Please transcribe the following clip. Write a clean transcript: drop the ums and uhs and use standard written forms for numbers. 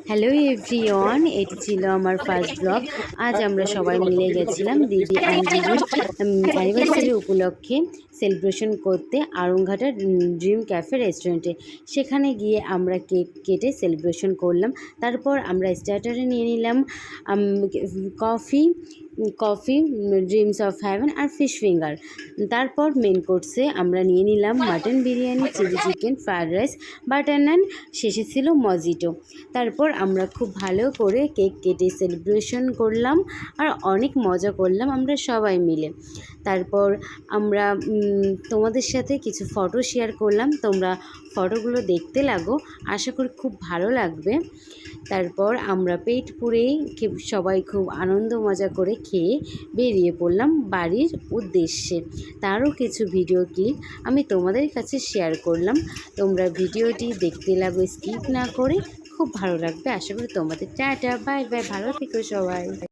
Hello everyone, এটি ছিল আমার ফার্স্ট ব্লগ। আজ আমরা সবাই মিলে গেছিলাম দিদি অ্যান্ড দিদির অ্যানিভার্সারি উপলক্ষে সেলিব্রেশন করতে আড়ংঘাটার ড্রিম ক্যাফে রেস্টুরেন্টে। সেখানে গিয়ে আমরা কেক কেটে সেলিব্রেশন করলাম। তারপর আমরা স্টার্টারে নিয়ে নিলাম কফি ড্রিমস অফ হ্যাভেন আর ফিশ ফিঙ্গার। তারপর মেন কোর্সে আমরা নিয়ে নিলাম mutton biryani, chilli chicken, fried rice, butter naan, শেষে ছিল মজিটো। তারপর আমরা খুব ভালো করে কেক কেটে সেলিব্রেশন করলাম আর অনেক মজা করলাম আমরা সবাই মিলে। তারপর আমরা তোমাদের সাথে কিছু ফটো শেয়ার করলাম, তোমরা ফটোগুলো দেখতে লাগো, আশা করি খুব ভালো লাগবে। তারপর আমরা পেট পুরেই সবাই খুব আনন্দ মজা করে খেয়ে বেরিয়ে পড়লাম বাড়ির উদ্দেশ্যে। তারও কিছু ভিডিও ক্লিপ আমি তোমাদের কাছে শেয়ার করলাম। তোমরা ভিডিওটি দেখতে লাগো স্কিপ না করে, খুব ভালো লাগবে আশা করি তোমাদের। টাটা, বাই বাই, ভালো থেকো সবাই।